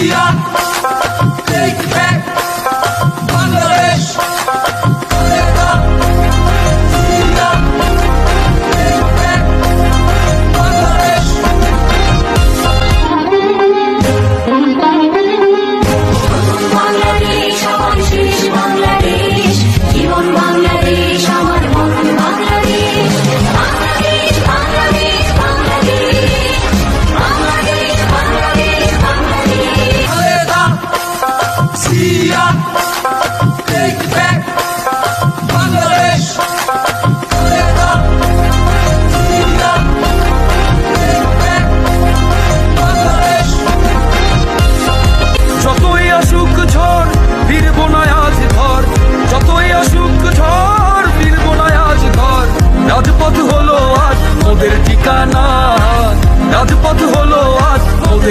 Take back Bangladesh. Take back Bangladesh. যতই আসুক ঝড় ফিরবো না আজ ঘর, যতই আসুক ঝড় ফিরবো না আজ ঘর। রাজপথ হলো আজ মোদের ঠিকানা, রাজপথ হলো আজ মোদের